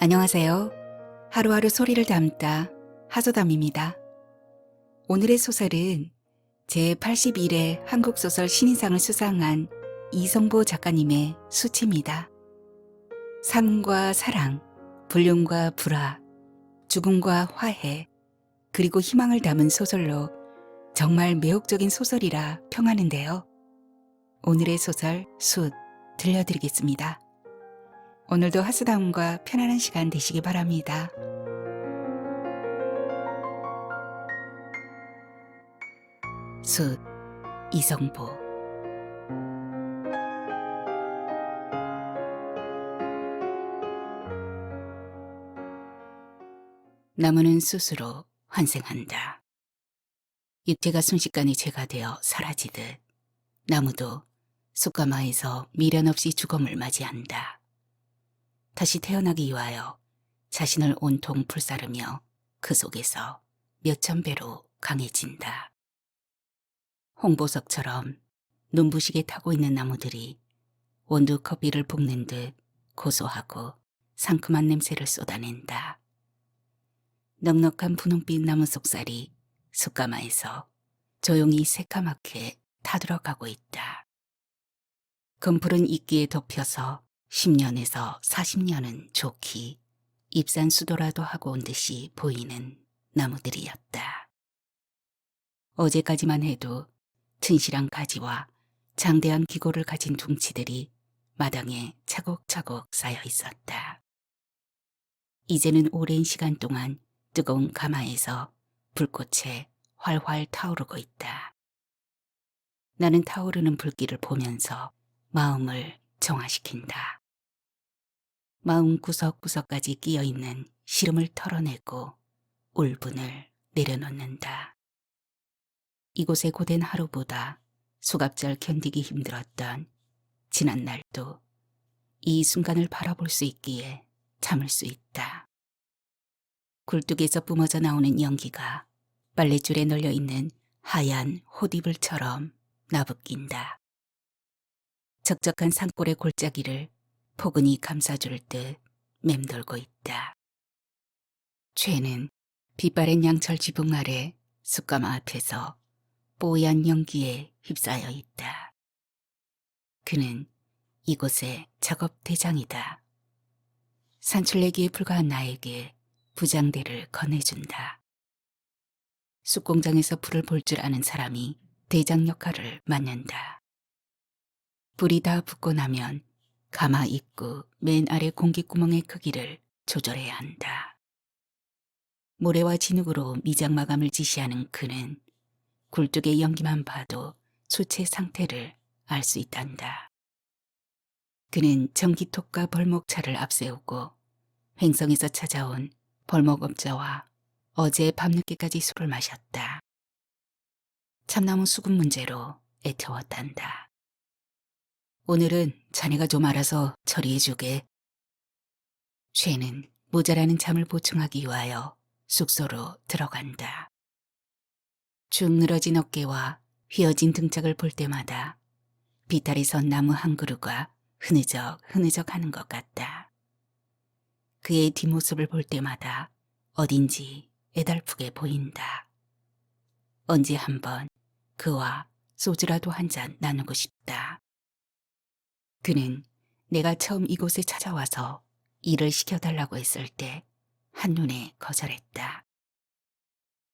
안녕하세요. 하루하루 소리를 담다 하소담입니다. 오늘의 소설은 제81회 한국소설 신인상을 수상한 이성보 작가님의 수치입니다. 삶과 사랑, 불륜과 불화, 죽음과 화해, 그리고 희망을 담은 소설로 정말 매혹적인 소설이라 평하는데요. 오늘의 소설 숫 들려드리겠습니다. 오늘도 하소담과 편안한 시간 되시기 바랍니다. 숫 이성보. 나무는 숫으로 환생한다. 잎새가 순식간에 재가 되어 사라지듯 나무도 숯가마에서 미련 없이 죽음을 맞이한다. 다시 태어나기 위하여 자신을 온통 불사르며 그 속에서 몇천 배로 강해진다. 홍보석처럼 눈부시게 타고 있는 나무들이 원두 커피를 볶는 듯 고소하고 상큼한 냄새를 쏟아낸다. 넉넉한 분홍빛 나무 속살이 숯가마에서 조용히 새까맣게 타들어가고 있다. 금풀은 이끼에 덮여서 10년에서 40년은 좋기 입산 수도라도 하고 온 듯이 보이는 나무들이었다. 어제까지만 해도 튼실한 가지와 장대한 기고를 가진 둥치들이 마당에 차곡차곡 쌓여 있었다. 이제는 오랜 시간 동안 뜨거운 가마에서 불꽃에 활활 타오르고 있다. 나는 타오르는 불길을 보면서 마음을 정화시킨다. 마음 구석구석까지 끼어있는 시름을 털어내고 울분을 내려놓는다. 이곳의 고된 하루보다 수갑절 견디기 힘들었던 지난 날도 이 순간을 바라볼 수 있기에 참을 수 있다. 굴뚝에서 뿜어져 나오는 연기가 빨랫줄에 널려있는 하얀 호디불처럼 나부낀다. 적적한 산골의 골짜기를 포근히 감싸줄 듯 맴돌고 있다. 죄는 빛바랜 양철 지붕 아래 숯가마 앞에서 뽀얀 연기에 휩싸여 있다. 그는 이곳의 작업 대장이다. 산출내기에 불과한 나에게 부장대를 건네준다. 숯공장에서 불을 볼 줄 아는 사람이 대장 역할을 맡는다. 불이 다 붙고 나면 가마 입구 맨 아래 공기구멍의 크기를 조절해야 한다. 모래와 진흙으로 미장 마감을 지시하는 그는 굴뚝의 연기만 봐도 숯의 상태를 알 수 있단다. 그는 전기톱과 벌목차를 앞세우고 횡성에서 찾아온 벌목업자와 어제 밤늦게까지 술을 마셨다. 참나무 수급 문제로 애태웠단다. 오늘은 자네가 좀 알아서 처리해주게. 죄는 모자라는 잠을 보충하기 위하여 숙소로 들어간다. 축 늘어진 어깨와 휘어진 등짝을 볼 때마다 비탈이 선 나무 한 그루가 흐느적 하는 것 같다. 그의 뒷모습을 볼 때마다 어딘지 애달프게 보인다. 언제 한번 그와 소주라도 한 잔 나누고 싶다. 그는 내가 처음 이곳에 찾아와서 일을 시켜달라고 했을 때 한눈에 거절했다.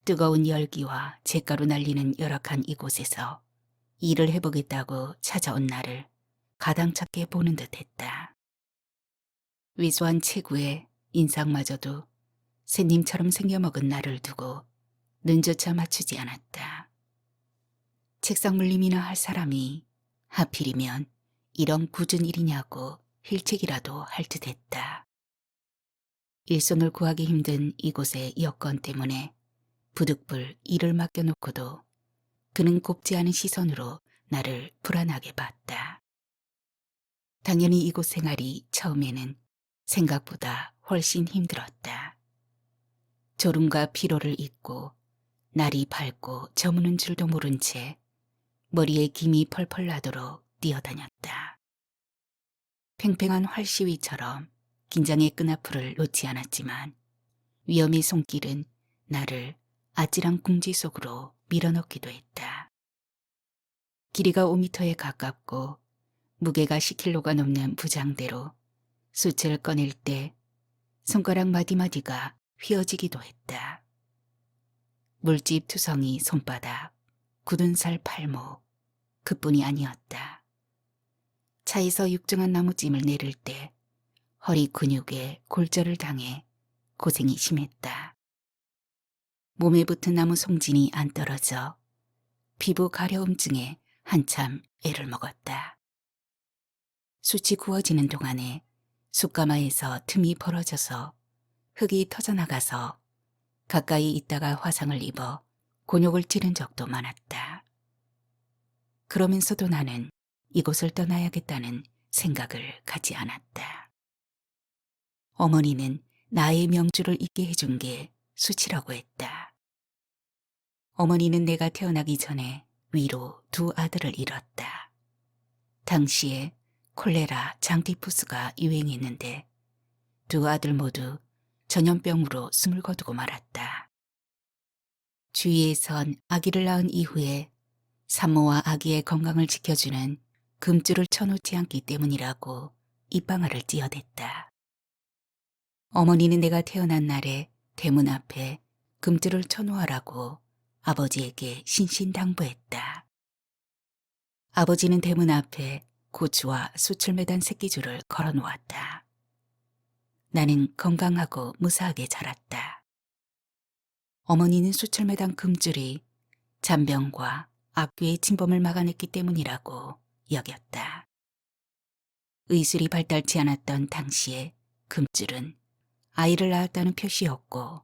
뜨거운 열기와 잿가루 날리는 열악한 이곳에서 일을 해보겠다고 찾아온 나를 가당찮게 보는 듯했다. 위소한 체구에 인상마저도 새님처럼 생겨먹은 나를 두고 눈조차 맞추지 않았다. 책상 물림이나 할 사람이 하필이면 이런 굳은 일이냐고 힐책이라도 할 듯했다. 일손을 구하기 힘든 이곳의 여건 때문에 부득불 일을 맡겨놓고도 그는 곱지 않은 시선으로 나를 불안하게 봤다. 당연히 이곳 생활이 처음에는 생각보다 훨씬 힘들었다. 졸음과 피로를 잊고 날이 밝고 저무는 줄도 모른 채 머리에 김이 펄펄 나도록 뛰어다녔다. 팽팽한 활시위처럼 긴장의 끈앞을 놓지 않았지만 위험의 손길은 나를 아찔한 궁지 속으로 밀어넣기도 했다. 길이가 5미터에 가깝고 무게가 10킬로가 넘는 부장대로 숯을 꺼낼 때 손가락 마디마디가 휘어지기도 했다. 물집 투성이 손바닥, 굳은 살 팔목, 그뿐이 아니었다. 차에서 육중한 나무찜을 내릴 때 허리 근육에 골절을 당해 고생이 심했다. 몸에 붙은 나무 송진이 안 떨어져 피부 가려움증에 한참 애를 먹었다. 숯이 구워지는 동안에 숯가마에서 틈이 벌어져서 흙이 터져나가서 가까이 있다가 화상을 입어 곤욕을 치른 적도 많았다. 그러면서도 나는 이곳을 떠나야겠다는 생각을 가지 않았다. 어머니는 나의 명주를 잊게 해준 게 숯이라고 했다. 어머니는 내가 태어나기 전에 위로 두 아들을 잃었다. 당시에 콜레라, 장티푸스가 유행했는데 두 아들 모두 전염병으로 숨을 거두고 말았다. 주위에선 아기를 낳은 이후에 산모와 아기의 건강을 지켜주는 금줄을 쳐놓지 않기 때문이라고 입방아를 찧어댔다. 어머니는 내가 태어난 날에 대문 앞에 금줄을 쳐놓으라고 아버지에게 신신당부했다. 아버지는 대문 앞에 고추와 숯을 매단 새끼줄을 걸어놓았다. 나는 건강하고 무사하게 자랐다. 어머니는 숯을 매단 금줄이 잔병과 악귀의 침범을 막아냈기 때문이라고 여겼다. 의술이 발달치 않았던 당시에 금줄은 아이를 낳았다는 표시였고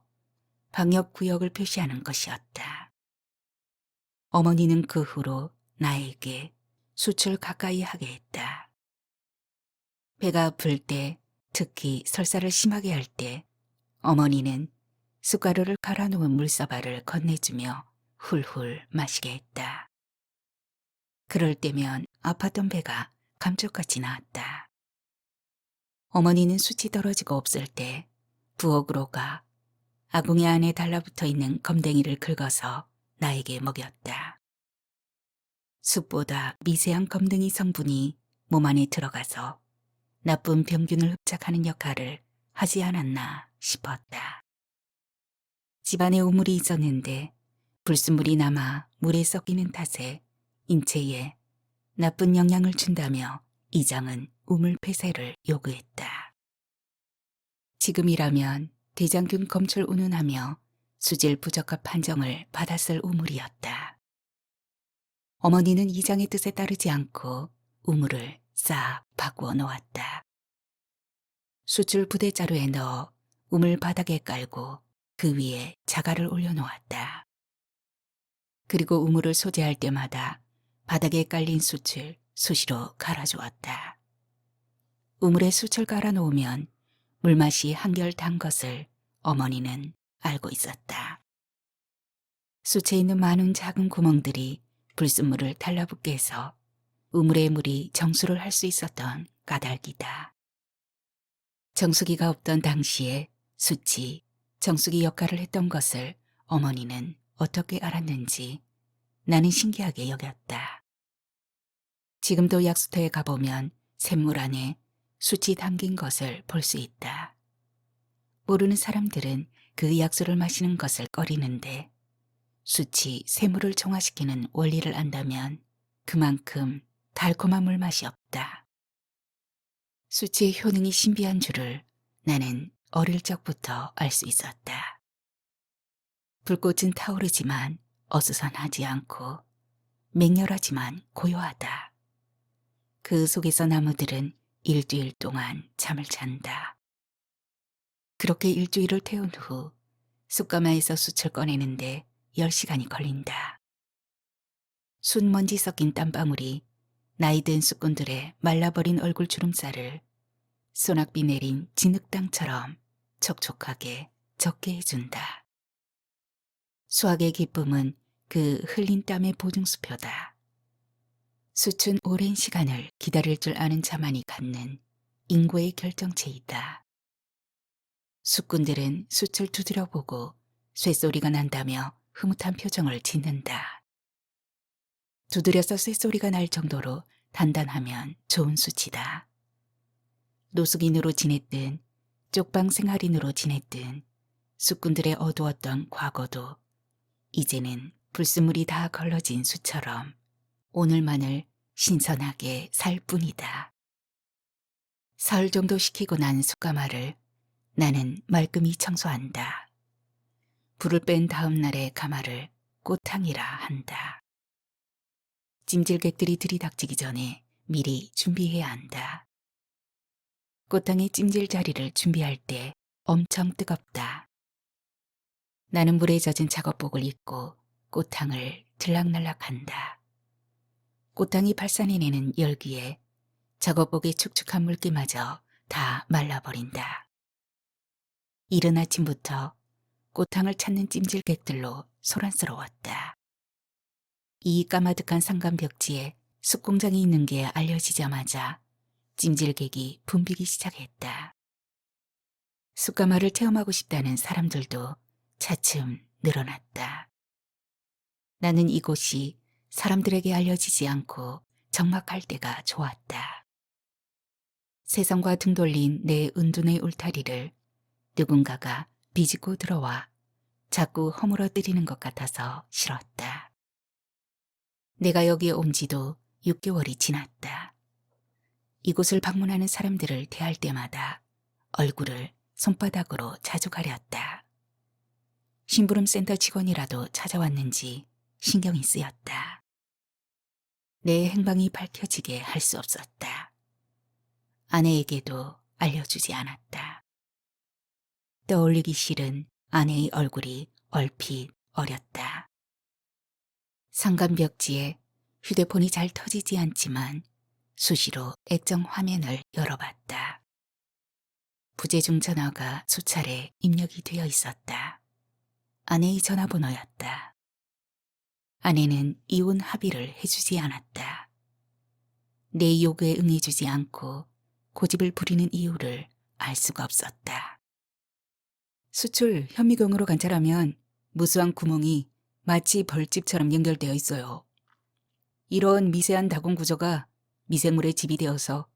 방역구역을 표시하는 것이었다. 어머니는 그 후로 나에게 숯을 가까이 하게 했다. 배가 아플 때, 특히 설사를 심하게 할 때 어머니는 숯가루를 갈아 놓은 물사발을 건네주며 훌훌 마시게 했다. 그럴 때면 아팠던 배가 감쪽같이 나았다. 어머니는 숯이 떨어지고 없을 때 부엌으로 가 아궁이 안에 달라붙어 있는 검댕이를 긁어서 나에게 먹였다. 숯보다 미세한 검댕이 성분이 몸 안에 들어가서 나쁜 병균을 흡착하는 역할을 하지 않았나 싶었다. 집안에 우물이 있었는데 불순물이 남아 물에 섞이는 탓에 인체에 나쁜 영향을 준다며 이장은 우물 폐쇄를 요구했다. 지금이라면 대장균 검출 운운하며 수질 부적합 판정을 받았을 우물이었다. 어머니는 이장의 뜻에 따르지 않고 우물을 싹 바꾸어 놓았다. 숯을 부대자루에 넣어 우물 바닥에 깔고 그 위에 자갈을 올려놓았다. 그리고 우물을 소재할 때마다 바닥에 깔린 숯을 수시로 갈아주었다. 우물에 숯을 갈아 놓으면 물맛이 한결 단 것을 어머니는 알고 있었다. 숯에 있는 많은 작은 구멍들이 불순물을 달라붙게 해서 우물의 물이 정수를 할 수 있었던 까닭이다. 정수기가 없던 당시에 숯이 정수기 역할을 했던 것을 어머니는 어떻게 알았는지 나는 신기하게 여겼다. 지금도 약수터에 가보면 샘물 안에 숯이 담긴 것을 볼 수 있다. 모르는 사람들은 그 약수를 마시는 것을 꺼리는데 숯이 샘물을 정화시키는 원리를 안다면 그만큼 달콤한 물맛이 없다. 숯의 효능이 신비한 줄을 나는 어릴 적부터 알 수 있었다. 불꽃은 타오르지만 어수선하지 않고 맹렬하지만 고요하다. 그 속에서 나무들은 일주일 동안 잠을 잔다. 그렇게 일주일을 태운 후 숯가마에서 숯을 꺼내는데 10시간이 걸린다. 숯먼지 섞인 땀방울이 나이 든 숯꾼들의 말라버린 얼굴 주름살을 소낙비 내린 진흙땅처럼 촉촉하게 적게 해준다. 수학의 기쁨은 그 흘린 땀의 보증수표다. 숯은 오랜 시간을 기다릴 줄 아는 자만이 갖는 인고의 결정체이다. 숙군들은 숯을 두드려보고 쇠소리가 난다며 흐뭇한 표정을 짓는다. 두드려서 쇠소리가 날 정도로 단단하면 좋은 숯이다. 노숙인으로 지냈든 쪽방 생활인으로 지냈든 숙군들의 어두웠던 과거도 이제는 불순물이 다 걸러진 숯처럼 오늘만을 신선하게 살 뿐이다. 사흘 정도 식히고 난 숯가마를 나는 말끔히 청소한다. 불을 뺀 다음 날의 가마를 꽃탕이라 한다. 찜질객들이 들이닥치기 전에 미리 준비해야 한다. 꽃탕의 찜질 자리를 준비할 때 엄청 뜨겁다. 나는 물에 젖은 작업복을 입고 꽃탕을 들락날락한다. 꽃탕이 발산해내는 열기에 작업복의 축축한 물기마저 다 말라버린다. 이른 아침부터 꽃탕을 찾는 찜질객들로 소란스러웠다. 이 까마득한 산간 벽지에 숯공장이 있는 게 알려지자마자 찜질객이 붐비기 시작했다. 숯가마를 체험하고 싶다는 사람들도 차츰 늘어났다. 나는 이곳이 사람들에게 알려지지 않고 적막할 때가 좋았다. 세상과 등 돌린 내 은둔의 울타리를 누군가가 비집고 들어와 자꾸 허물어뜨리는 것 같아서 싫었다. 내가 여기에 온 지도 6개월이 지났다. 이곳을 방문하는 사람들을 대할 때마다 얼굴을 손바닥으로 자주 가렸다. 심부름센터 직원이라도 찾아왔는지 신경이 쓰였다. 내 행방이 밝혀지게 할 수 없었다. 아내에게도 알려주지 않았다. 떠올리기 싫은 아내의 얼굴이 얼핏 어렸다. 상간벽지에 휴대폰이 잘 터지지 않지만 수시로 액정 화면을 열어봤다. 부재중 전화가 수차례 입력이 되어 있었다. 아내의 전화번호였다. 아내는 이혼 합의를 해주지 않았다. 내 요구에 응해주지 않고 고집을 부리는 이유를 알 수가 없었다. 수출 현미경으로 관찰하면 무수한 구멍이 마치 벌집처럼 연결되어 있어요. 이런 미세한 다공 구조가 미생물에 집이 되어서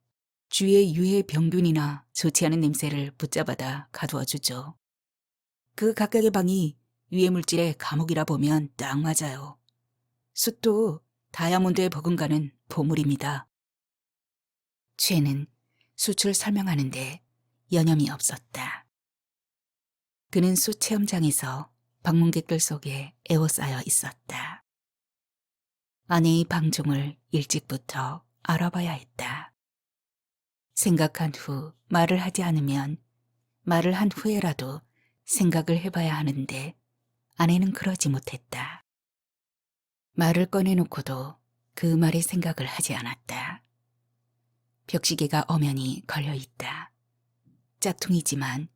주위의 유해 병균이나 좋지 않은 냄새를 붙잡아다 가두어 주죠. 그 각각의 방이 유해 물질의 감옥이라 보면 딱 맞아요. 숯도 다이아몬드에 버금가는 보물입니다. 최는 숯을 설명하는데 여념이 없었다. 그는 숯 체험장에서 방문객들 속에 에워싸여 있었다. 아내의 방종을 일찍부터 알아봐야 했다. 생각한 후 말을 하지 않으면 말을 한 후에라도 생각을 해봐야 하는데 아내는 그러지 못했다. 말을 꺼내놓고도 그 말에 생각을 하지 않았다. 벽시계가 엄연히 걸려있다. 짝퉁이지만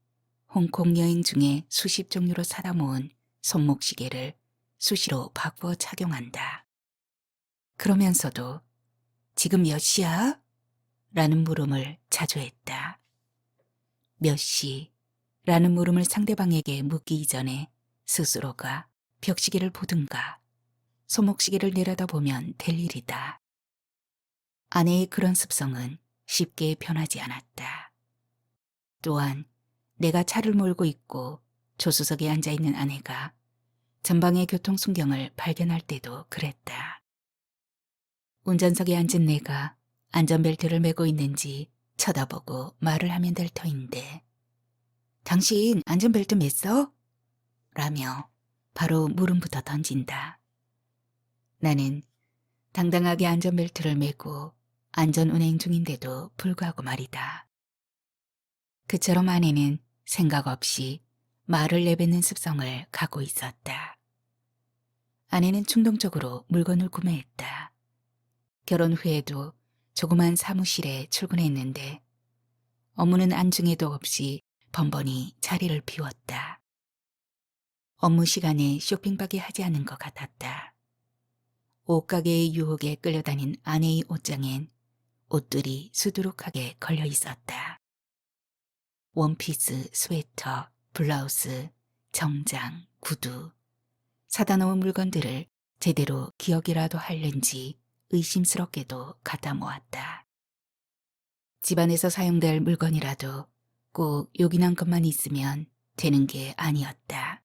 홍콩 여행 중에 수십 종류로 사다 모은 손목시계를 수시로 바꾸어 착용한다. 그러면서도 지금 몇 시야? 라는 물음을 자주 했다. 몇 시? 라는 물음을 상대방에게 묻기 이전에 스스로가 벽시계를 보든가 손목시계를 내려다보면 될 일이다. 아내의 그런 습성은 쉽게 변하지 않았다. 또한 내가 차를 몰고 있고 조수석에 앉아있는 아내가 전방의 교통순경을 발견할 때도 그랬다. 운전석에 앉은 내가 안전벨트를 매고 있는지 쳐다보고 말을 하면 될 터인데 당신 안전벨트 맸어? 라며 바로 물음부터 던진다. 나는 당당하게 안전벨트를 매고 안전운행 중인데도 불구하고 말이다. 그처럼 아내는 생각 없이 말을 내뱉는 습성을 갖고 있었다. 아내는 충동적으로 물건을 구매했다. 결혼 후에도 조그만 사무실에 출근했는데 업무는 안중에도 없이 번번이 자리를 비웠다. 업무 시간에 쇼핑밖에 하지 않은 것 같았다. 옷가게의 유혹에 끌려다닌 아내의 옷장엔 옷들이 수두룩하게 걸려 있었다. 원피스, 스웨터, 블라우스, 정장, 구두, 사다 놓은 물건들을 제대로 기억이라도 할는지 의심스럽게도 갖다 모았다. 집안에서 사용될 물건이라도 꼭 요긴한 것만 있으면 되는 게 아니었다.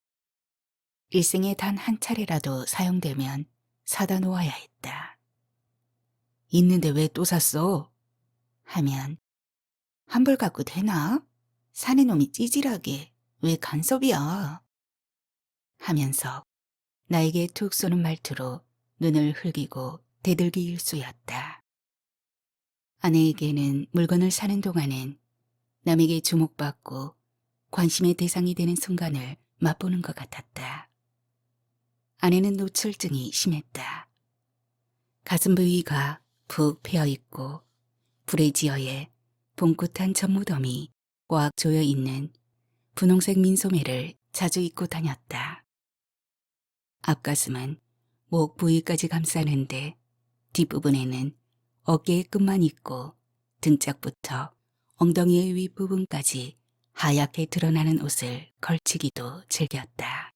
일생에 단 한 차례라도 사용되면 사다 놓아야 했다. 있는데 왜 또 샀어? 하면 한 벌 갖고 되나? 사내 놈이 찌질하게 왜 간섭이야? 하면서 나에게 툭 쏘는 말투로 눈을 흘기고 대들기 일쑤였다. 아내에게는 물건을 사는 동안엔 남에게 주목받고 관심의 대상이 되는 순간을 맛보는 것 같았다. 아내는 노출증이 심했다. 가슴 부위가 푹 패여있고 브래지어에 봉긋한 전무덤이 꽉 조여있는 분홍색 민소매를 자주 입고 다녔다. 앞가슴은 목 부위까지 감싸는데 뒷부분에는 어깨의 끝만 있고 등짝부터 엉덩이의 윗부분까지 하얗게 드러나는 옷을 걸치기도 즐겼다.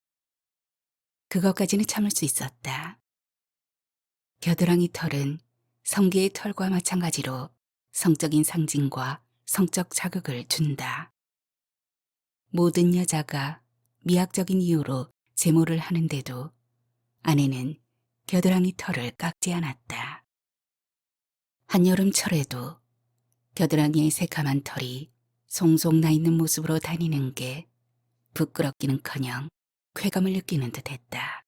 그것까지는 참을 수 있었다. 겨드랑이 털은 성기의 털과 마찬가지로 성적인 상징과 성적 자극을 준다. 모든 여자가 미학적인 이유로 제모를 하는데도 아내는 겨드랑이 털을 깎지 않았다. 한여름철에도 겨드랑이의 새카만 털이 송송 나 있는 모습으로 다니는 게 부끄럽기는커녕 쾌감을 느끼는 듯했다.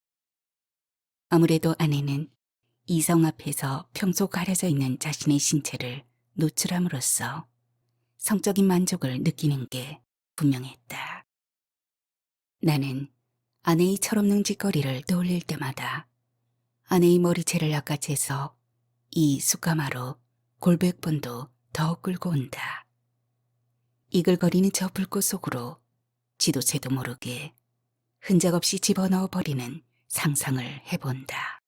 아무래도 아내는 이성 앞에서 평소 가려져 있는 자신의 신체를 노출함으로써 성적인 만족을 느끼는 게 분명했다. 나는 아내의 철없는 짓거리를 떠올릴 때마다 아내의 머리채를 낚아채서 이 숯가마로 골백 번도 더 끌고 온다. 이글거리는 저 불꽃 속으로 지도새도 모르게 흔적 없이 집어넣어 버리는 상상을 해본다.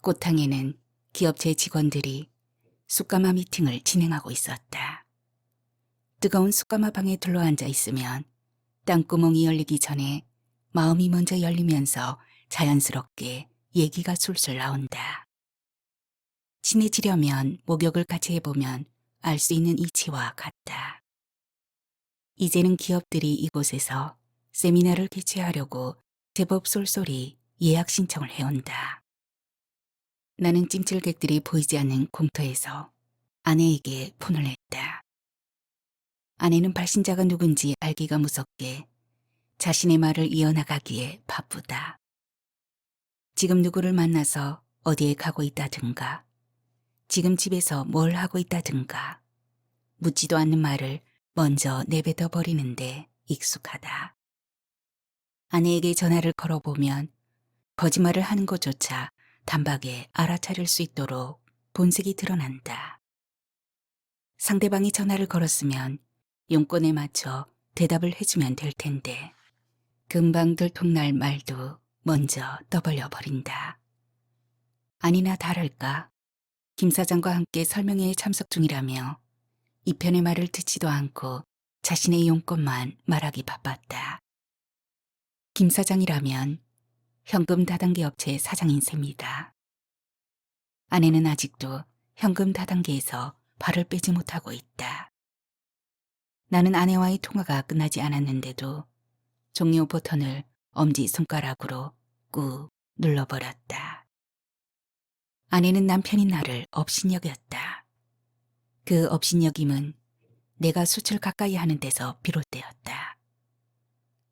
꽃탕에는 기업체 직원들이 숯가마 미팅을 진행하고 있었다. 뜨거운 숯가마 방에 둘러앉아 있으면 땅구멍이 열리기 전에 마음이 먼저 열리면서 자연스럽게 얘기가 술술 나온다. 친해지려면 목욕을 같이 해보면 알 수 있는 이치와 같다. 이제는 기업들이 이곳에서 세미나를 개최하려고 제법 쏠쏠히 예약 신청을 해온다. 나는 찜질객들이 보이지 않는 공터에서 아내에게 폰을 했다. 아내는 발신자가 누군지 알기가 무섭게 자신의 말을 이어나가기에 바쁘다. 지금 누구를 만나서 어디에 가고 있다든가, 지금 집에서 뭘 하고 있다든가, 묻지도 않는 말을 먼저 내뱉어 버리는데 익숙하다. 아내에게 전화를 걸어보면 거짓말을 하는 것조차 단박에 알아차릴 수 있도록 본색이 드러난다. 상대방이 전화를 걸었으면 용건에 맞춰 대답을 해주면 될 텐데 금방 들통날 말도 먼저 떠벌려 버린다. 아니나 다를까 김 사장과 함께 설명회에 참석 중이라며 이편의 말을 듣지도 않고 자신의 용건만 말하기 바빴다. 김 사장이라면 현금 다단계 업체 사장인 셈이다. 아내는 아직도 현금 다단계에서 발을 빼지 못하고 있다. 나는 아내와의 통화가 끝나지 않았는데도 종료 버튼을 엄지손가락으로 꾹 눌러버렸다. 아내는 남편인 나를 업신여겼다. 그 업신여김은 내가 숯을 가까이 하는 데서 비롯되었다.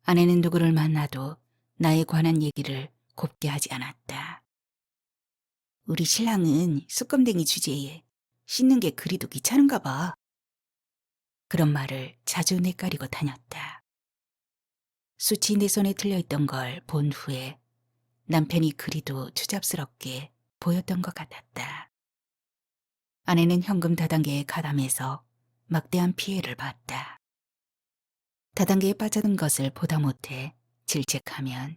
아내는 누구를 만나도 나에 관한 얘기를 곱게 하지 않았다. 우리 신랑은 숯검댕이 주제에 씻는 게 그리도 귀찮은가 봐. 그런 말을 자주 내까리고 다녔다. 숯이 내 손에 들려있던 걸 본 후에 남편이 그리도 추잡스럽게 보였던 것 같았다. 아내는 현금 다단계에 가담해서 막대한 피해를 봤다. 다단계에 빠져든 것을 보다 못해 질책하면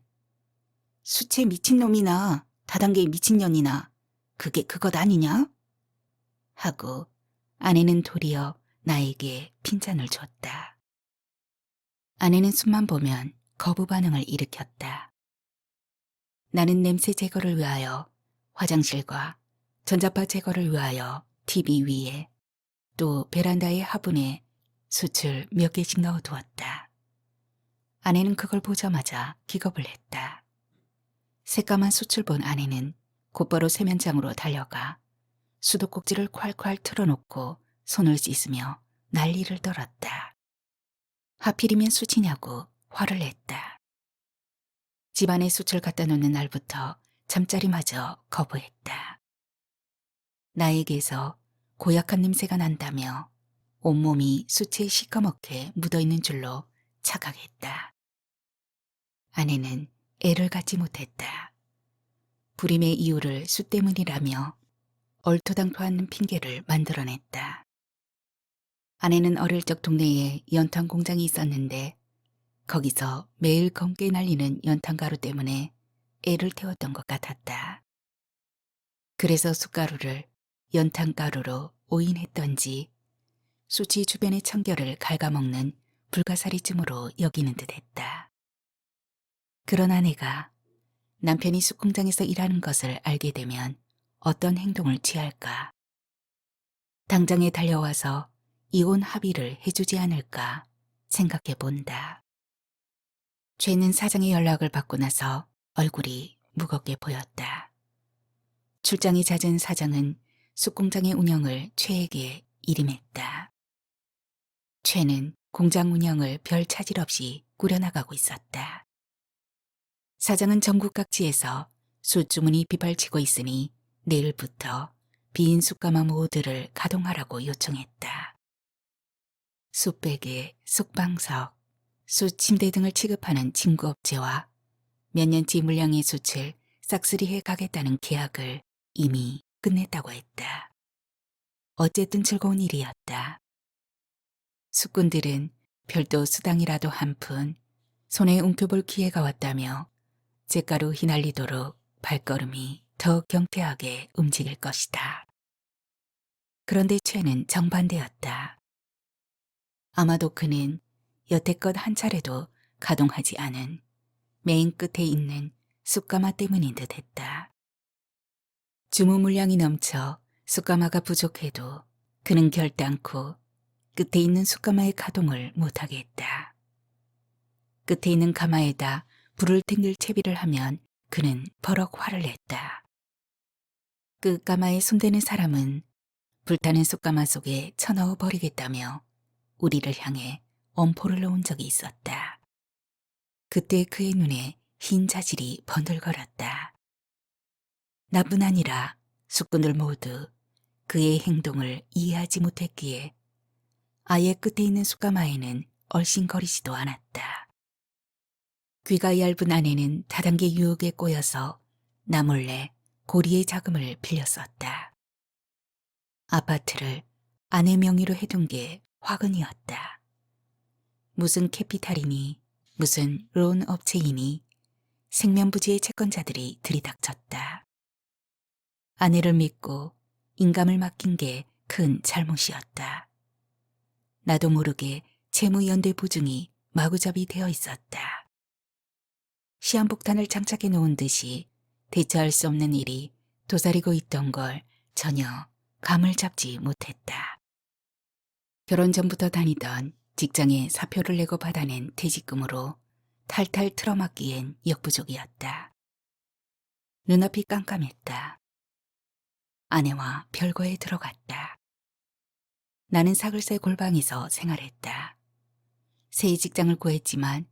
숯에 미친놈이나 다단계에 미친년이나 그게 그것 아니냐? 하고 아내는 도리어 나에게 핀잔을 줬다. 아내는 숯만 보면 거부 반응을 일으켰다. 나는 냄새 제거를 위하여 화장실과 전자파 제거를 위하여 TV 위에 또 베란다의 화분에 숯을 몇 개씩 넣어두었다. 아내는 그걸 보자마자 기겁을 했다. 새까만 숯을 본 아내는 곧바로 세면장으로 달려가 수도꼭지를 콸콸 틀어놓고 손을 씻으며 난리를 떨었다. 하필이면 숯이냐고 화를 냈다. 집안에 숯을 갖다 놓는 날부터 잠자리마저 거부했다. 나에게서 고약한 냄새가 난다며 온몸이 숯에 시커멓게 묻어있는 줄로 착각했다. 아내는 애를 갖지 못했다. 불임의 이유를 숯 때문이라며 얼토당토하는 핑계를 만들어냈다. 아내는 어릴 적 동네에 연탄 공장이 있었는데 거기서 매일 검게 날리는 연탄 가루 때문에 애를 태웠던 것 같았다. 그래서 숯가루를 연탄 가루로 오인했던지 숯이 주변의 청결을 갉아먹는 불가사리쯤으로 여기는 듯했다. 그런 아내가 남편이 숯 공장에서 일하는 것을 알게 되면 어떤 행동을 취할까? 당장에 달려와서 이혼 합의를 해주지 않을까 생각해 본다. 죄는 사장의 연락을 받고 나서 얼굴이 무겁게 보였다. 출장이 잦은 사장은 숯공장의 운영을 최에게 일임했다. 최는 공장 운영을 별 차질 없이 꾸려나가고 있었다. 사장은 전국 각지에서 숯 주문이 빗발치고 있으니 내일부터 빈 숯가마 모두를 가동하라고 요청했다. 숯베개, 숯방석, 숯 침대 등을 취급하는 침구업체와 몇 년치 물량의 숯을 싹쓸이해 가겠다는 계약을 이미 끝냈다고 했다. 어쨌든 즐거운 일이었다. 숯꾼들은 별도 수당이라도 한 푼 손에 움켜볼 기회가 왔다며 잿가루 휘날리도록 발걸음이 더 경쾌하게 움직일 것이다. 그런데 최는 정반대였다. 아마도 그는 여태껏 한 차례도 가동하지 않은 메인 끝에 있는 숯가마 때문인 듯했다. 주문 물량이 넘쳐 숯가마가 부족해도 그는 결단코 끝에 있는 숯가마의 가동을 못하게 했다. 끝에 있는 가마에다 불을 탱길 채비를 하면 그는 버럭 화를 냈다. 끝가마에 손대는 사람은 불타는 숯가마 속에 쳐넣어 버리겠다며 우리를 향해 엄포를 놓은 적이 있었다. 그때 그의 눈에 흰 자질이 번들거렸다. 나뿐 아니라 숯꾼들 모두 그의 행동을 이해하지 못했기에 아예 끝에 있는 숯가마에는 얼씬거리지도 않았다. 귀가 얇은 아내는 다단계 유혹에 꼬여서 나 몰래 고리의 자금을 빌렸었다. 아파트를 아내 명의로 해둔 게 화근이었다. 무슨 캐피탈이니 무슨 론 업체이니 생면부지의 채권자들이 들이닥쳤다. 아내를 믿고 인감을 맡긴 게 큰 잘못이었다. 나도 모르게 채무연대 보증이 마구잡이 되어 있었다. 시한폭탄을 장착해 놓은 듯이 대처할 수 없는 일이 도사리고 있던 걸 전혀 감을 잡지 못했다. 결혼 전부터 다니던 직장에 사표를 내고 받아낸 퇴직금으로 탈탈 틀어막기엔 역부족이었다. 눈앞이 깜깜했다. 아내와 별거에 들어갔다. 나는 사글세 골방에서 생활했다. 새 직장을 구했지만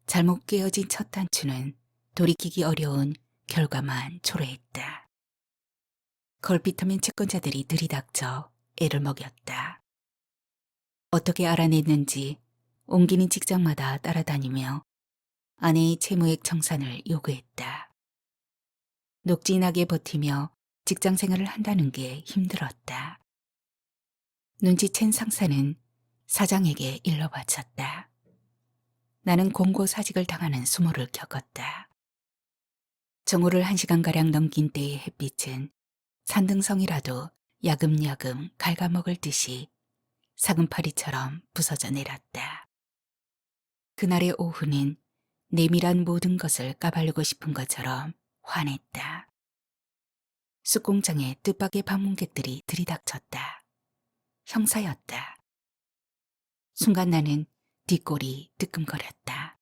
잘못 깨어진 첫 단추는 돌이키기 어려운 결과만 초래했다. 걸핏하면 채권자들이 들이닥쳐 애를 먹였다. 어떻게 알아냈는지 옮기는 직장마다 따라다니며 아내의 채무액 청산을 요구했다. 녹진하게 버티며 직장 생활을 한다는 게 힘들었다. 눈치챈 상사는 사장에게 일러 바쳤다. 나는 공고사직을 당하는 수모를 겪었다. 정오를 1시간가량 넘긴 때의 햇빛은 산등성이라도 야금야금 갉아먹을 듯이 사금파리처럼 부서져 내렸다. 그날의 오후는 내밀한 모든 것을 까발리고 싶은 것처럼 환했다. 숯공장에 뜻밖의 방문객들이 들이닥쳤다. 형사였다. 순간 나는 뒷골이 뜨끔거렸다.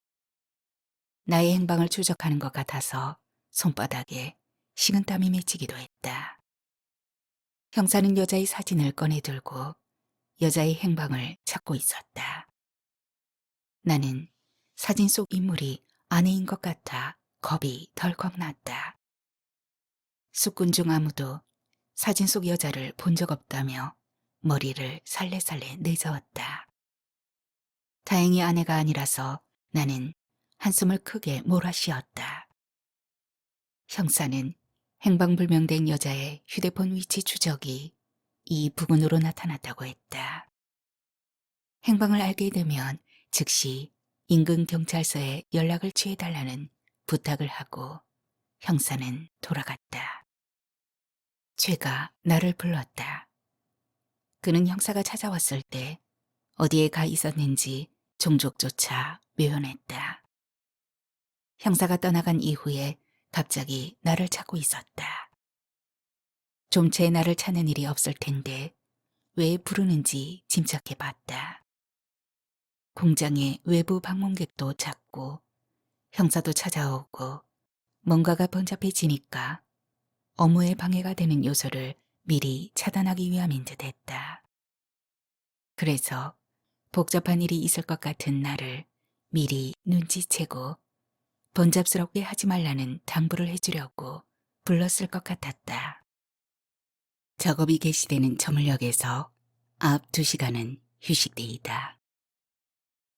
나의 행방을 추적하는 것 같아서 손바닥에 식은땀이 맺히기도 했다. 형사는 여자의 사진을 꺼내들고 여자의 행방을 찾고 있었다. 나는 사진 속 인물이 아내인 것 같아 겁이 덜컥 났다. 숙군 중 아무도 사진 속 여자를 본 적 없다며 머리를 살래살래 내저었다. 다행히 아내가 아니라서 나는 한숨을 크게 몰아쉬었다. 형사는 행방불명된 여자의 휴대폰 위치 추적이 이 부근으로 나타났다고 했다. 행방을 알게 되면 즉시 인근 경찰서에 연락을 취해달라는 부탁을 하고 형사는 돌아갔다. 죄가 나를 불렀다. 그는 형사가 찾아왔을 때 어디에 가 있었는지 종족조차 묘연했다. 형사가 떠나간 이후에 갑자기 나를 찾고 있었다. 좀채 나를 찾는 일이 없을 텐데 왜 부르는지 짐작해 봤다. 공장에 외부 방문객도 잦고 형사도 찾아오고 뭔가가 번잡해지니까 업무에 방해가 되는 요소를 미리 차단하기 위함인 듯 했다. 그래서 복잡한 일이 있을 것 같은 나를 미리 눈치채고 번잡스럽게 하지 말라는 당부를 해주려고 불렀을 것 같았다. 작업이 개시되는 저물역에서 앞 2시간은 휴식데이다.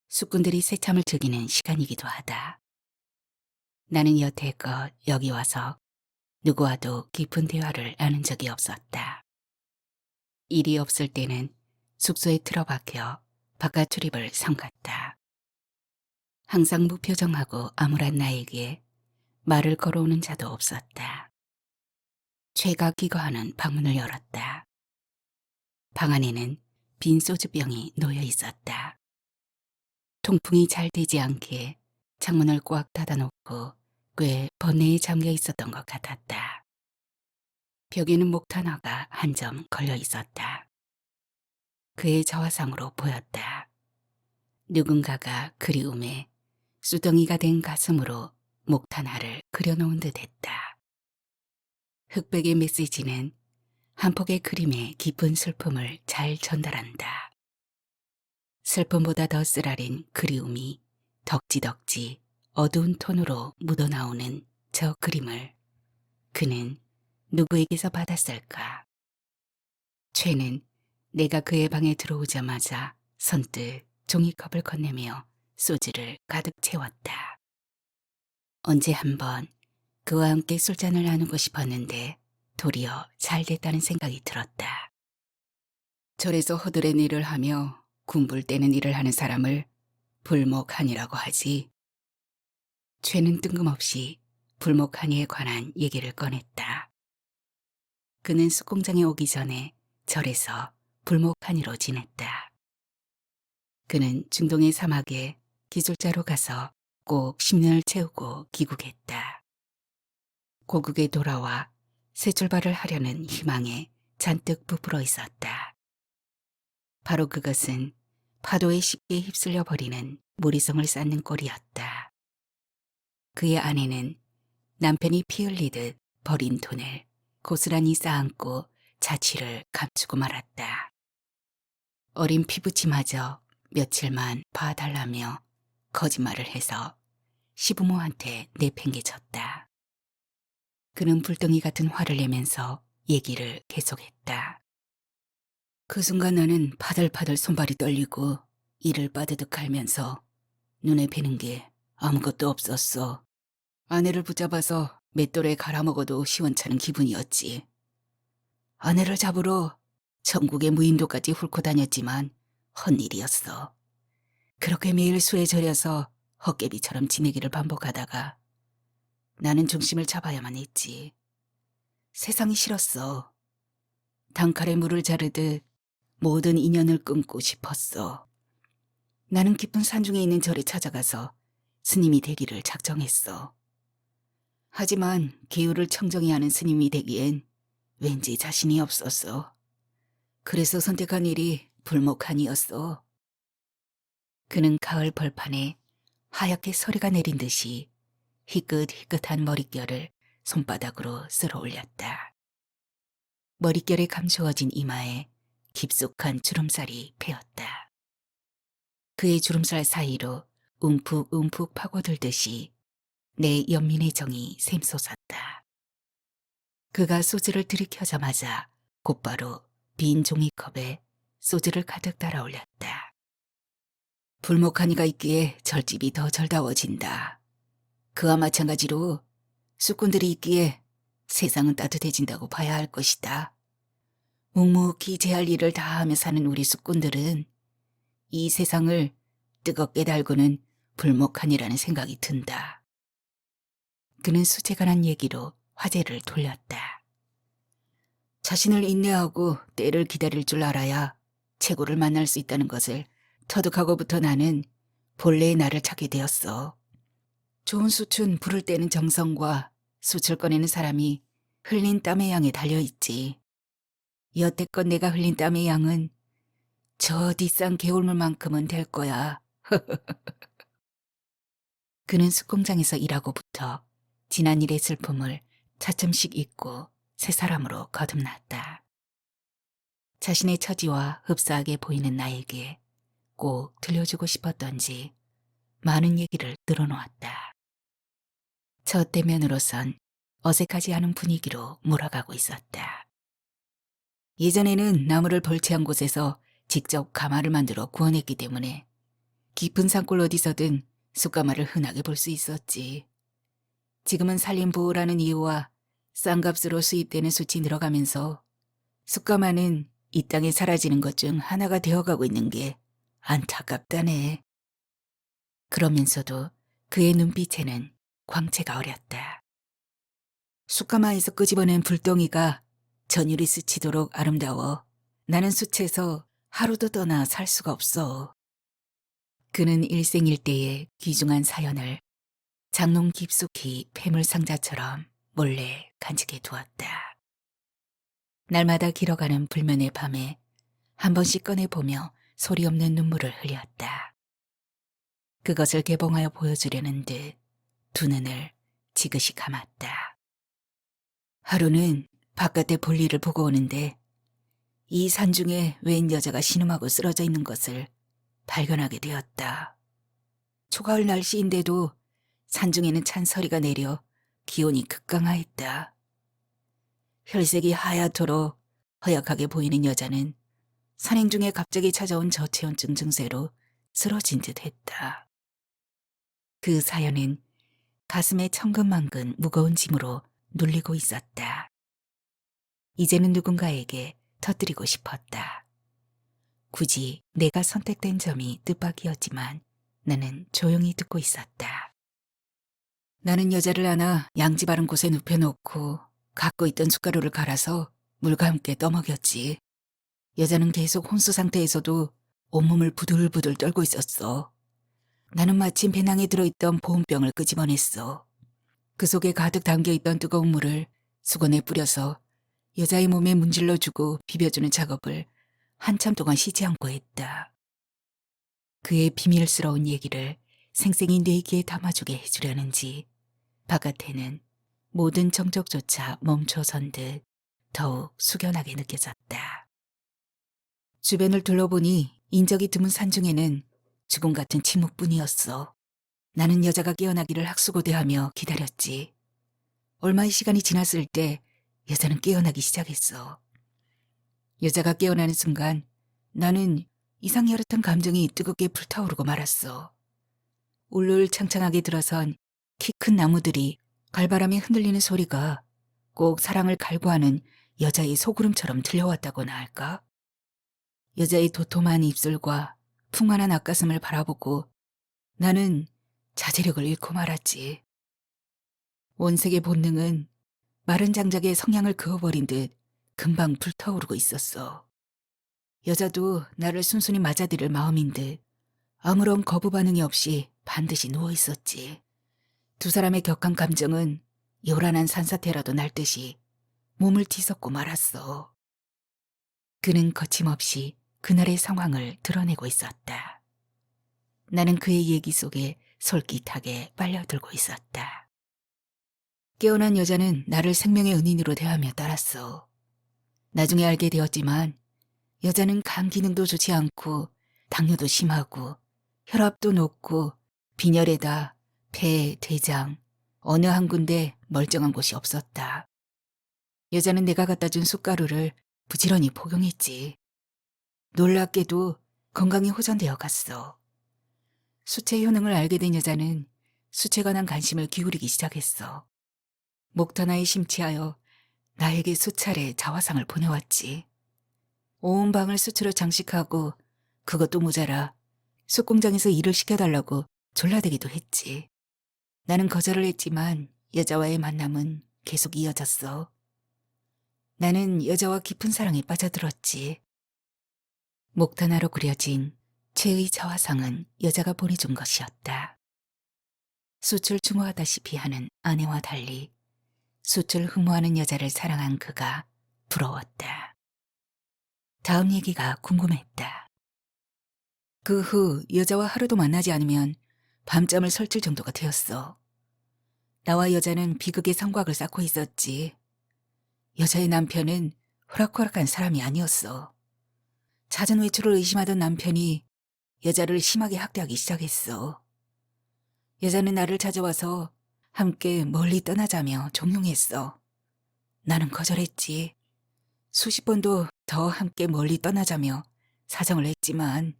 숙군들이 새참을 즐기는 시간이기도 하다. 나는 여태껏 여기 와서 누구와도 깊은 대화를 나눈 적이 없었다. 일이 없을 때는 숙소에 틀어박혀 바깥 출입을 삼갔다. 항상 무표정하고 암울한 나에게 말을 걸어오는 자도 없었다. 죄가 기거하는 방문을 열었다. 방 안에는 빈 소주병이 놓여 있었다. 통풍이 잘 되지 않게 창문을 꽉 닫아놓고 꽤 번뇌에 잠겨 있었던 것 같았다. 벽에는 목탄화가 한 점 걸려 있었다. 그의 저화상으로 보였다. 누군가가 그리움에 수덩이가 된 가슴으로 목탄화를 그려놓은 듯 했다. 흑백의 메시지는 한 폭의 그림의 깊은 슬픔을 잘 전달한다. 슬픔보다 더 쓰라린 그리움이 덕지덕지 어두운 톤으로 묻어나오는 저 그림을 그는 누구에게서 받았을까? 죄는 내가 그의 방에 들어오자마자 선뜻 종이컵을 건네며 소주를 가득 채웠다. 언제 한번 그와 함께 술잔을 나누고 싶었는데 도리어 잘 됐다는 생각이 들었다. 절에서 허드렛 일을 하며 군불 떼는 일을 하는 사람을 불목한이라고 하지. 죄는 뜬금없이 불목한이에 관한 얘기를 꺼냈다. 그는 숯공장에 오기 전에 절에서 불목한이로 지냈다. 그는 중동의 사막에 기술자로 가서 꼭 10년을 채우고 귀국했다. 고국에 돌아와 새 출발을 하려는 희망에 잔뜩 부풀어 있었다. 바로 그것은 파도에 쉽게 휩쓸려 버리는 무리성을 쌓는 꼴이었다. 그의 아내는 남편이 피 흘리듯 버린 돈을 고스란히 쌓아안고 자취를 감추고 말았다. 어린 피부치마저 며칠만 봐달라며 거짓말을 해서 시부모한테 내팽개쳤다. 그는 불덩이 같은 화를 내면서 얘기를 계속했다. 그 순간 나는 파들파들 손발이 떨리고 이를 빠드득 갈면서 눈에 뵈는 게 아무것도 없었어. 아내를 붙잡아서 맷돌에 갈아먹어도 시원찮은 기분이었지. 아내를 잡으러 전국의 무인도까지 훑고 다녔지만 헛일이었어. 그렇게 매일 수에 절여서 헛개비처럼 지내기를 반복하다가 나는 중심을 잡아야만 했지. 세상이 싫었어. 단칼에 물을 자르듯 모든 인연을 끊고 싶었어. 나는 깊은 산중에 있는 절에 찾아가서 스님이 되기를 작정했어. 하지만 기후를 청정히 하는 스님이 되기엔 왠지 자신이 없었어. 그래서 선택한 일이 불목한이었어. 그는 가을 벌판에 하얗게 서리가 내린 듯이 희끗희끗한 머릿결을 손바닥으로 쓸어 올렸다. 머릿결에 감추어진 이마에 깊숙한 주름살이 패였다. 그의 주름살 사이로 움푹움푹 파고들듯이 내 연민의 정이 샘솟았다. 그가 소주를 들이켜자마자 곧바로 빈 종이컵에 소주를 가득 따라 올렸다. 불목하니가 있기에 절집이 더 절다워진다. 그와 마찬가지로 숙군들이 있기에 세상은 따뜻해진다고 봐야 할 것이다. 묵묵히 제할 일을 다하며 사는 우리 숙군들은 이 세상을 뜨겁게 달구는 불목한이라는 생각이 든다. 그는 수채가 난 얘기로 화제를 돌렸다. 자신을 인내하고 때를 기다릴 줄 알아야 최고를 만날 수 있다는 것을 터득하고부터 나는 본래의 나를 찾게 되었어. 좋은 숯은 불을 떼는 정성과 숯을 꺼내는 사람이 흘린 땀의 양에 달려있지. 여태껏 내가 흘린 땀의 양은 저 뒷산 개울물만큼은 될 거야. 그는 숯공장에서 일하고부터 지난 일의 슬픔을 차츰씩 잊고 새 사람으로 거듭났다. 자신의 처지와 흡사하게 보이는 나에게 꼭 들려주고 싶었던지 많은 얘기를 늘어놓았다. 저 대면으로선 어색하지 않은 분위기로 몰아가고 있었다. 예전에는 나무를 벌채한 곳에서 직접 가마를 만들어 구워냈기 때문에 깊은 산골 어디서든 숯가마를 흔하게 볼 수 있었지. 지금은 산림보호라는 이유와 싼 값으로 수입되는 숯이 늘어가면서 숯가마는 이 땅에 사라지는 것 중 하나가 되어가고 있는 게 안타깝다네. 그러면서도 그의 눈빛에는 광채가 어렸다. 숯가마에서 끄집어낸 불덩이가 전율이 스치도록 아름다워 나는 숯에서 하루도 떠나 살 수가 없어. 그는 일생일대의 귀중한 사연을 장롱 깊숙이 폐물상자처럼 몰래 간직해 두었다. 날마다 길어가는 불면의 밤에 한 번씩 꺼내보며 소리 없는 눈물을 흘렸다. 그것을 개봉하여 보여주려는 듯 두 눈을 지그시 감았다. 하루는 바깥에 볼일을 보고 오는데 이 산중에 웬 여자가 신음하고 쓰러져 있는 것을 발견하게 되었다. 초가을 날씨인데도 산중에는 찬 서리가 내려 기온이 극강하였다. 혈색이 하얗도록 허약하게 보이는 여자는 산행 중에 갑자기 찾아온 저체온증 증세로 쓰러진 듯 했다. 그 사연은 가슴에 천근만근 무거운 짐으로 눌리고 있었다. 이제는 누군가에게 터뜨리고 싶었다. 굳이 내가 선택된 점이 뜻밖이었지만 나는 조용히 듣고 있었다. 나는 여자를 안아 양지 바른 곳에 눕혀놓고 갖고 있던 숟가루를 갈아서 물과 함께 떠먹였지. 여자는 계속 혼수 상태에서도 온몸을 부들부들 떨고 있었어. 나는 마침 배낭에 들어있던 보온병을 끄집어냈어. 그 속에 가득 담겨있던 뜨거운 물을 수건에 뿌려서 여자의 몸에 문질러주고 비벼주는 작업을 한참 동안 쉬지 않고 했다. 그의 비밀스러운 얘기를 생생히 뇌 귀에 담아주게 해주려는지 바깥에는 모든 정적조차 멈춰선 듯 더욱 숙연하게 느껴졌다. 주변을 둘러보니 인적이 드문 산중에는 죽음 같은 침묵뿐이었어. 나는 여자가 깨어나기를 학수고대하며 기다렸지. 얼마의 시간이 지났을 때 여자는 깨어나기 시작했어. 여자가 깨어나는 순간 나는 이상 여릇한 감정이 뜨겁게 불타오르고 말았어. 울울 창창하게 들어선 키 큰 나무들이 갈바람에 흔들리는 소리가 꼭 사랑을 갈구하는 여자의 소구름처럼 들려왔다고나 할까? 여자의 도톰한 입술과 풍만한 앞가슴을 바라보고 나는 자제력을 잃고 말았지. 원색의 본능은 마른 장작에 성냥을 그어버린 듯 금방 불타오르고 있었어. 여자도 나를 순순히 맞아들일 마음인 듯 아무런 거부 반응이 없이 반드시 누워 있었지. 두 사람의 격한 감정은 요란한 산사태라도 날 듯이 몸을 뒤섞고 말았어. 그는 거침없이 그날의 상황을 드러내고 있었다. 나는 그의 얘기 속에 솔깃하게 빨려들고 있었다. 깨어난 여자는 나를 생명의 은인으로 대하며 따랐어. 나중에 알게 되었지만 여자는 간 기능도 좋지 않고 당뇨도 심하고 혈압도 높고 빈혈에다 폐, 대장, 어느 한 군데 멀쩡한 곳이 없었다. 여자는 내가 갖다 준 쑥가루를 부지런히 복용했지. 놀랍게도 건강이 호전되어 갔어. 수채 효능을 알게 된 여자는 수채에 관한 관심을 기울이기 시작했어. 목터나에 심취하여 나에게 수차례 자화상을 보내왔지. 온 방을 수채로 장식하고 그것도 모자라 숯공장에서 일을 시켜달라고 졸라대기도 했지. 나는 거절을 했지만 여자와의 만남은 계속 이어졌어. 나는 여자와 깊은 사랑에 빠져들었지. 목터나로 그려진 최의 자화상은 여자가 보내준 것이었다. 숯을 추모하다시피 하는 아내와 달리 숯을 흠모하는 여자를 사랑한 그가 부러웠다. 다음 얘기가 궁금했다. 그 후 여자와 하루도 만나지 않으면 밤잠을 설칠 정도가 되었어. 나와 여자는 비극의 성곽을 쌓고 있었지. 여자의 남편은 호락호락한 사람이 아니었어. 잦은 외출을 의심하던 남편이 여자를 심하게 학대하기 시작했어. 여자는 나를 찾아와서 함께 멀리 떠나자며 종용했어. 나는 거절했지. 수십 번도 더 함께 멀리 떠나자며 사정을 했지만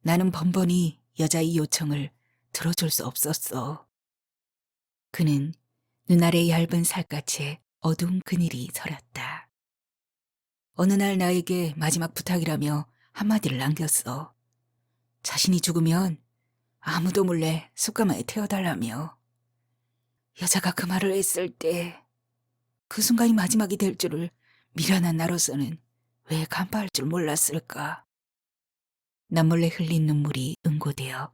나는 번번이 여자의 요청을 들어줄 수 없었어. 그는 눈알의 얇은 살갗에 어두운 그늘이 서렸다. 어느 날 나에게 마지막 부탁이라며 한마디를 남겼어. 자신이 죽으면 아무도 몰래 숯가마에 태워달라며. 여자가 그 말을 했을 때 그 순간이 마지막이 될 줄을 미련한 나로서는 왜 간파할 줄 몰랐을까. 남몰래 흘린 눈물이 응고되어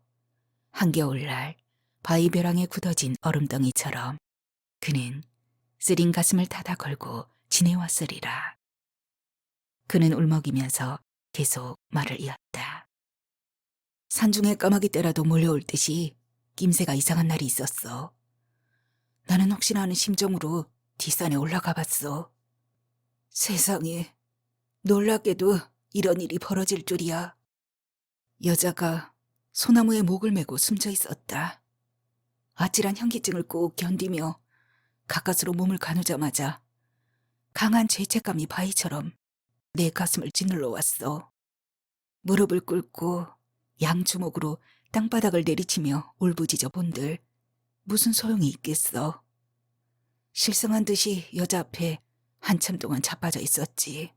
한겨울날 바위 벼랑에 굳어진 얼음덩이처럼 그는 쓰린 가슴을 타다 걸고 지내왔으리라. 그는 울먹이면서 계속 말을 이었다. 산중에 까마귀 떼라도 몰려올 듯이 낌새가 이상한 날이 있었어. 나는 혹시나 하는 심정으로 뒷산에 올라가 봤어. 세상에, 놀랍게도 이런 일이 벌어질 줄이야. 여자가 소나무에 목을 메고 숨져 있었다. 아찔한 현기증을 꼭 견디며 가까스로 몸을 가누자마자 강한 죄책감이 바위처럼 내 가슴을 짓눌러 왔어. 무릎을 꿇고 양주먹으로 땅바닥을 내리치며 울부짖어 본들 무슨 소용이 있겠어. 실성한 듯이 여자 앞에 한참 동안 자빠져 있었지.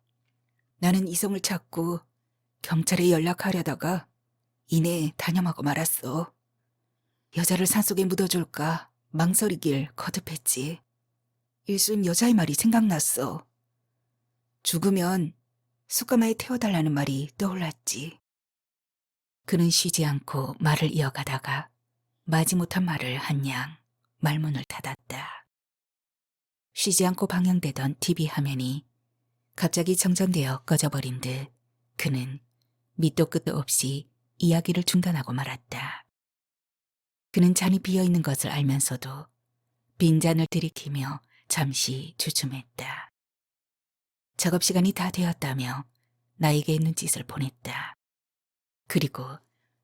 나는 이성을 찾고 경찰에 연락하려다가 이내 단념하고 말았어. 여자를 산속에 묻어줄까 망설이길 거듭했지. 일순 여자의 말이 생각났어. 죽으면 숯가마에 태워달라는 말이 떠올랐지. 그는 쉬지 않고 말을 이어가다가 마지못한 말을 한 양 말문을 닫았다. 쉬지 않고 방영되던 TV 화면이 갑자기 정전되어 꺼져버린 듯 그는 밑도 끝도 없이 이야기를 중단하고 말았다. 그는 잔이 비어있는 것을 알면서도 빈잔을 들이키며 잠시 주춤했다. 작업 시간이 다 되었다며 나에게 눈짓을 보냈다. 그리고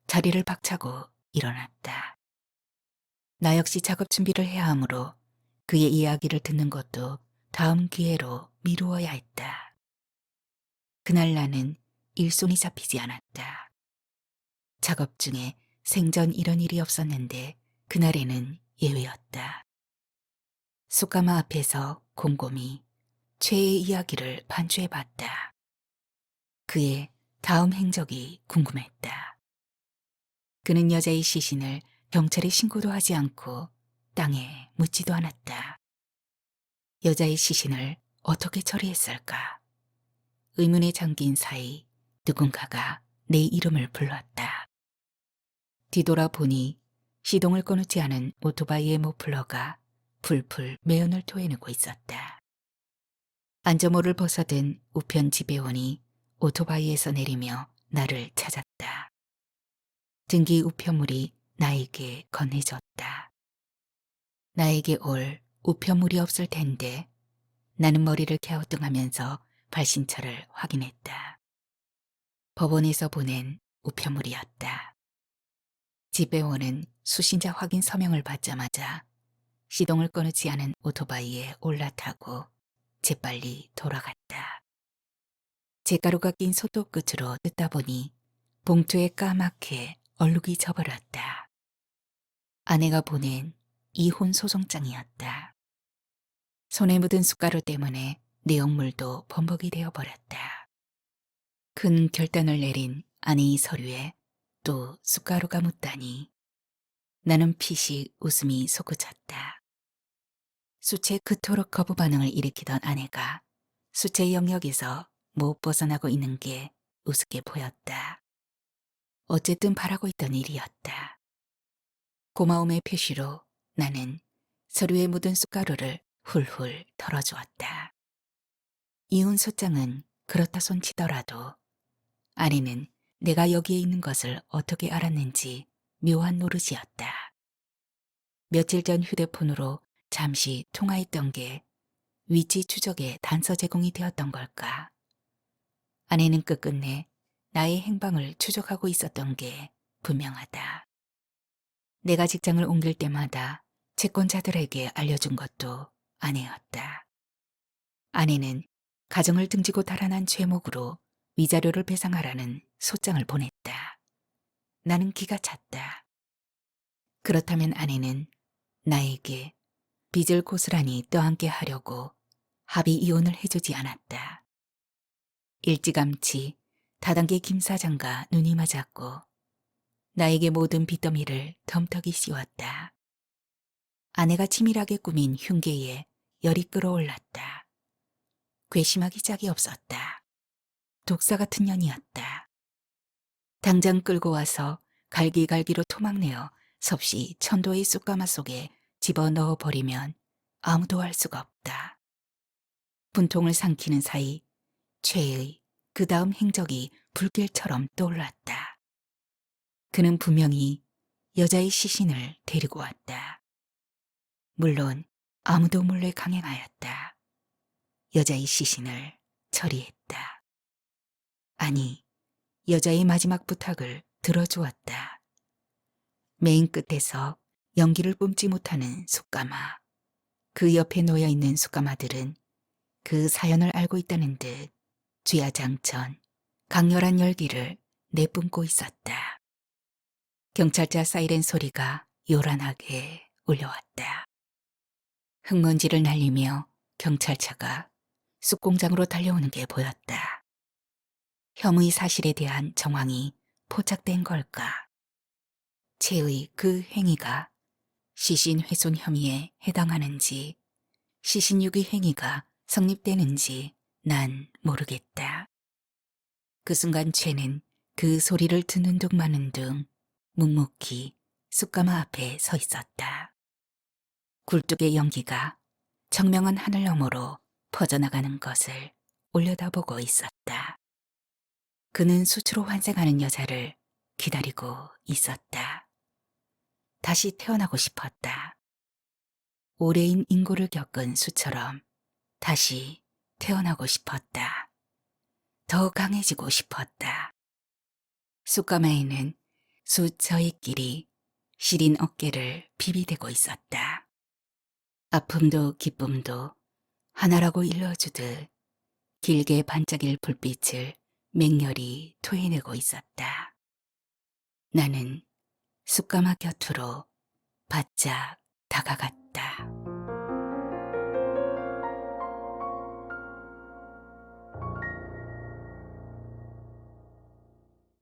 자리를 박차고 일어났다. 나 역시 작업 준비를 해야 하므로 그의 이야기를 듣는 것도 다음 기회로 미루어야 했다. 그날 나는 일손이 잡히지 않았다. 작업 중에 생전 이런 일이 없었는데 그날에는 예외였다. 숯가마 앞에서 곰곰이 최의 이야기를 반추해봤다. 그의 다음 행적이 궁금했다. 그는 여자의 시신을 경찰에 신고도 하지 않고 땅에 묻지도 않았다. 여자의 시신을 어떻게 처리했을까? 의문에 잠긴 사이 누군가가 내 이름을 불렀다. 뒤돌아보니 시동을 꺼놓지 않은 오토바이의 머플러가 풀풀 매연을 토해내고 있었다. 안전모를 벗어든 우편 지배원이 오토바이에서 내리며 나를 찾았다. 등기 우편물이 나에게 건네졌다. 나에게 올 우편물이 없을 텐데 나는 머리를 갸우뚱하면서 발신처를 확인했다. 법원에서 보낸 우편물이었다. 지배원은 수신자 확인 서명을 받자마자 시동을 꺼놓지 않은 오토바이에 올라타고 재빨리 돌아갔다. 잿가루가 낀 소독 끝으로 뜯다 보니 봉투에 까맣게 얼룩이 져버렸다. 아내가 보낸 이혼 소송장이었다. 손에 묻은 숟가루 때문에 내용물도 범벅이 되어버렸다. 큰 결단을 내린 아내의 서류에 또 숟가루가 묻다니 나는 피식 웃음이 솟구쳤다. 수채 그토록 거부 반응을 일으키던 아내가 수채 영역에서 못 벗어나고 있는 게 우습게 보였다. 어쨌든 바라고 있던 일이었다. 고마움의 표시로 나는 서류에 묻은 숟가루를 훌훌 털어주었다. 이혼 소장은 그렇다 손치더라도 아내는 내가 여기에 있는 것을 어떻게 알았는지 묘한 노릇이었다. 며칠 전 휴대폰으로 잠시 통화했던 게 위치 추적에 단서 제공이 되었던 걸까? 아내는 끝끝내 나의 행방을 추적하고 있었던 게 분명하다. 내가 직장을 옮길 때마다 채권자들에게 알려준 것도 아내였다. 아내는 가정을 등지고 달아난 죄목으로 위자료를 배상하라는 소장을 보냈다. 나는 기가 찼다. 그렇다면 아내는 나에게 빚을 고스란히 떠안게 하려고 합의 이혼을 해주지 않았다. 일찌감치 다단계 김 사장과 눈이 맞았고 나에게 모든 빚더미를 덤터기 씌웠다. 아내가 치밀하게 꾸민 흉계에 열이 끓어올랐다. 괘씸하기 짝이 없었다. 독사 같은 년이었다. 당장 끌고 와서 갈기갈기로 토막내어 섭씨 천도의 쑥가마 속에 집어넣어 버리면 아무도 알 수가 없다. 분통을 삼키는 사이 최의 그 다음 행적이 불길처럼 떠올랐다. 그는 분명히 여자의 시신을 데리고 왔다. 물론 아무도 몰래 강행하였다. 여자의 시신을 처리했다. 아니, 여자의 마지막 부탁을 들어주었다. 메인 끝에서 연기를 뿜지 못하는 숯가마. 그 옆에 놓여있는 숯가마들은 그 사연을 알고 있다는 듯 쥐야장천 강렬한 열기를 내뿜고 있었다. 경찰차 사이렌 소리가 요란하게 울려왔다. 흙먼지를 날리며 경찰차가 쑥공장으로 달려오는 게 보였다. 혐의 사실에 대한 정황이 포착된 걸까? 채의 그 행위가 시신 훼손 혐의에 해당하는지 시신 유기 행위가 성립되는지 난 모르겠다. 그 순간 채는 그 소리를 듣는 둥 마는 둥 묵묵히 숯가마 앞에 서 있었다. 굴뚝의 연기가 청명한 하늘 너머로 퍼져나가는 것을 올려다보고 있었다. 그는 수치로 환생하는 여자를 기다리고 있었다. 다시 태어나고 싶었다. 오래인 인고를 겪은 수처럼 다시 태어나고 싶었다. 더 강해지고 싶었다. 숯가마에는 숯 저희끼리 시린 어깨를 비비대고 있었다. 아픔도 기쁨도 하나라고 일러주듯 길게 반짝일 불빛을 맹렬히 토해내고 있었다. 나는 숯가마 곁으로 바짝 다가갔다.